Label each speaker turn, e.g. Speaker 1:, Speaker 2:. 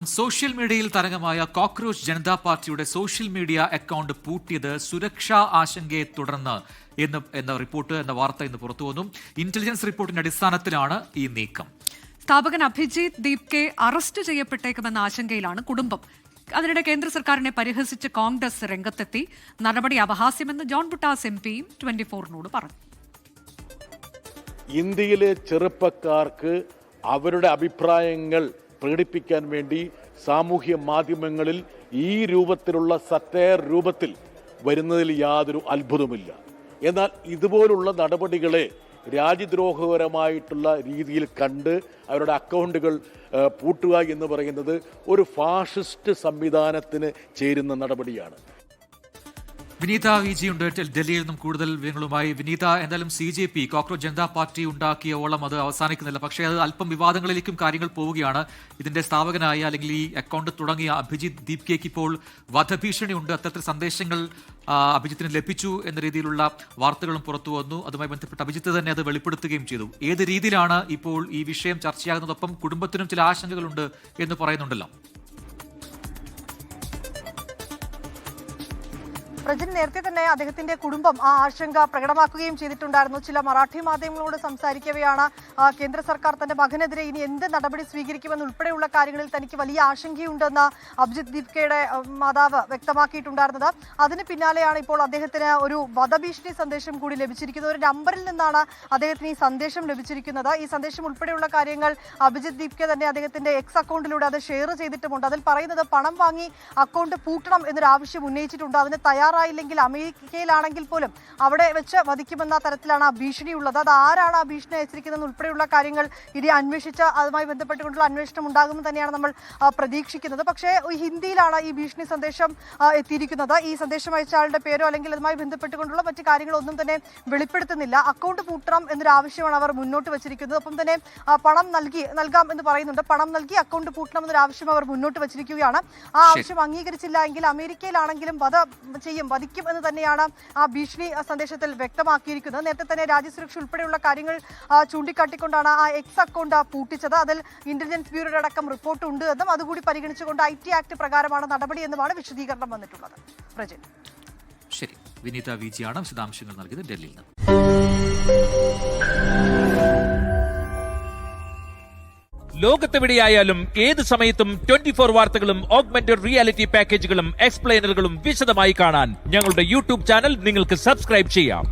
Speaker 1: Social മീഡിയയിൽ തരംഗമായ cockroach Janata പാർട്ടിയുടെ social media account പൂട്ടിയത് സുരക്ഷാ ആശങ്കയെ തുടർന്ന് എന്ന വാർത്ത ഇന്ന് പുറത്തുവന്നു. ഇന്റലിജൻസ് റിപ്പോർട്ടിന്റെ അടിസ്ഥാനത്തിലാണ് ഈ നീക്കം.
Speaker 2: സ്ഥാപകൻ അഭിജിത്ത് ദീപ്കെ അറസ്റ്റ് ചെയ്യപ്പെട്ടേക്കുമെന്ന ആശങ്കയിലാണ് കുടുംബം. അതിനിടെ കേന്ദ്ര സർക്കാരിനെ പരിഹസിച്ച് കോൺഗ്രസ് രംഗത്തെത്തി. നടപടി അപഹാസ്യമെന്ന് ജോൺ ബുട്ടാസ് എംപിയും 24-നോട് പറഞ്ഞു.
Speaker 3: ഇന്ത്യയിലെ ചെറുപ്പക്കാർക്ക് അവരുടെ അഭിപ്രായങ്ങൾ പ്രകടിപ്പിക്കാൻ വേണ്ടി സാമൂഹ്യ മാധ്യമങ്ങളിൽ ഈ രൂപത്തിലുള്ള സറ്റയർ രൂപത്തിൽ വരുന്നതിൽ യാതൊരു അത്ഭുതമില്ല. എന്നാൽ ഇതുപോലുള്ള നടപടികളെ രാജ്യദ്രോഹപരമായിട്ടുള്ള രീതിയിൽ കണ്ട് അവരുടെ അക്കൗണ്ടുകൾ പൂട്ടുക എന്ന് പറയുന്നത് ഒരു ഫാഷിസ്റ്റ് സംവിധാനത്തിന് ചേരുന്ന നടപടിയാണ്.
Speaker 1: വിനീത വിജി ഉണ്ട് ഡൽഹിയിൽ നിന്നും കൂടുതൽ വിവരങ്ങളുമായി. വിനീത, എന്തായാലും CJP കോക്രോച്ച് ജനതാ പാർട്ടി ഉണ്ടാക്കിയ ഓളം അത് അവസാനിക്കുന്നില്ല. പക്ഷേ അത് അല്പം വിവാദങ്ങളിലേക്കും കാര്യങ്ങൾ പോവുകയാണ്. ഇതിന്റെ സ്ഥാപകനായ അല്ലെങ്കിൽ ഈ അക്കൗണ്ട് തുടങ്ങിയ അഭിജിത്ത് ദീപ്കയ്ക്ക് ഇപ്പോൾ വധഭീഷണി ഉണ്ട്. അത്തരത്തിൽ സന്ദേശങ്ങൾ അഭിജിത്തിന് ലഭിച്ചു എന്ന രീതിയിലുള്ള വാർത്തകളും പുറത്തു വന്നു. അതുമായി ബന്ധപ്പെട്ട് അഭിജിത്ത് തന്നെ അത് വെളിപ്പെടുത്തുകയും ചെയ്തു. ഏത് രീതിയിലാണ് ഇപ്പോൾ ഈ വിഷയം ചർച്ചയാകുന്നതൊപ്പം കുടുംബത്തിനും ചില ആശങ്കകളുണ്ട് എന്ന് പറയുന്നുണ്ടല്ലോ.
Speaker 4: പ്രജിൻ, നേരത്തെ തന്നെ അദ്ദേഹത്തിന്റെ കുടുംബം ആ ആശങ്ക പ്രകടമാക്കുകയും ചെയ്തിട്ടുണ്ടായിരുന്നു. ചില മറാഠി മാധ്യമങ്ങളോട് സംസാരിക്കവെയാണ് കേന്ദ്ര സർക്കാർ തന്റെ മകനെതിരെ ഇനി എന്ത് നടപടി സ്വീകരിക്കുമെന്ന് ഉൾപ്പെടെയുള്ള കാര്യങ്ങളിൽ തനിക്ക് വലിയ ആശങ്കയുണ്ടെന്ന് അഭിജിത്ത് ദീപ്കയുടെ മാതാവ് വ്യക്തമാക്കിയിട്ടുണ്ടായിരുന്നത്. അതിന് പിന്നാലെയാണ് ഇപ്പോൾ അദ്ദേഹത്തിന് ഒരു വധഭീഷണി സന്ദേശം കൂടി ലഭിച്ചിരിക്കുന്നത്. ഒരു നമ്പറിൽ നിന്നാണ് അദ്ദേഹത്തിന് ഈ സന്ദേശം ലഭിച്ചിരിക്കുന്നത്. ഈ സന്ദേശം ഉൾപ്പെടെയുള്ള കാര്യങ്ങൾ അഭിജിത്ത് ദീപ്ക തന്നെ അദ്ദേഹത്തിന്റെ എക്സ് അക്കൗണ്ടിലൂടെ അത് ഷെയർ ചെയ്തിട്ടുമുണ്ട്. അതിൽ പറയുന്നത് പണം വാങ്ങി അക്കൗണ്ട് പൂട്ടണം എന്നൊരു ആവശ്യം ഉന്നയിച്ചിട്ടുണ്ട്. അതിന് തയ്യാറായില്ലെങ്കിൽ അമേരിക്കയിലാണെങ്കിൽ പോലും അവിടെ വെച്ച് വധിക്കുമെന്ന തരത്തിലാണ് ആ ഭീഷണി ഉള്ളത്. അത് ആരാണ് ആ ഭീഷണി അയച്ചിരിക്കുന്നത് ഉൾപ്പെടെയുള്ള കാര്യങ്ങൾ ഇനി അന്വേഷിച്ച് അതുമായി ബന്ധപ്പെട്ടുകൊണ്ടുള്ള അന്വേഷണം ഉണ്ടാകുമെന്ന് തന്നെയാണ് നമ്മൾ പ്രതീക്ഷിക്കുന്നത്. പക്ഷേ ഹിന്ദിയിലാണ് ഈ ഭീഷണി സന്ദേശം എത്തിയിരിക്കുന്നത്. ഈ സന്ദേശം അയച്ച ആളുടെ പേരോ അല്ലെങ്കിൽ അതുമായി ബന്ധപ്പെട്ടുകൊണ്ടുള്ള മറ്റു കാര്യങ്ങളൊന്നും തന്നെ വെളിപ്പെടുത്തുന്നില്ല. അക്കൗണ്ട് പൂട്ടണം എന്നൊരു ആവശ്യമാണ് അവർ മുന്നോട്ട് വെച്ചിരിക്കുന്നത്. ഒപ്പം തന്നെ പണം നൽകാം എന്ന് പറയുന്നുണ്ട്. പണം നൽകി അക്കൗണ്ട് പൂട്ടണം എന്നൊരു ആവശ്യം അവർ മുന്നോട്ട് വെച്ചിരിക്കുകയാണ്. ആ ആവശ്യം അംഗീകരിച്ചില്ല എങ്കിൽ അമേരിക്കയിലാണെങ്കിലും വധിക്കും എന്ന് തന്നെയാണ് ആ ഭീഷണി സന്ദേശത്തിൽ വ്യക്തമാക്കിയിരിക്കുന്നത്. നേരത്തെ തന്നെ രാജ്യസുരക്ഷ ഉൾപ്പെടെയുള്ള കാര്യങ്ങൾ ചൂണ്ടിക്കാട്ടിക്കൊണ്ടാണ് ആ എക്സ് അക്കൗണ്ട് പൂട്ടിച്ചത്. അതിൽ ഇന്റലിജൻസ് ബ്യൂറോയുടെ അടക്കം റിപ്പോർട്ട് ഉണ്ട് എന്നും അതുകൂടി പരിഗണിച്ചുകൊണ്ട് IT ആക്ട് പ്രകാരമാണ് നടപടി എന്നുമാണ് വിശദീകരണം വന്നിട്ടുള്ളത്. പ്രജിൻ,
Speaker 1: ശരി. വിനീത വിജിയാണ് വിശദാംശങ്ങൾ നൽകിയത് ഡൽഹിയിൽ നിന്ന്.
Speaker 5: ലോകത്തെവിടെയായാലും ഏത് സമയത്തും 24 വാർത്തകളും ഓഗ്മെന്റഡ് റിയാലിറ്റി പാക്കേജുകളും എക്സ്പ്ലെയിനറുകളും വിശദമായി കാണാൻ ഞങ്ങളുടെ YouTube ചാനൽ നിങ്ങൾക്ക് സബ്സ്ക്രൈബ് ചെയ്യാം.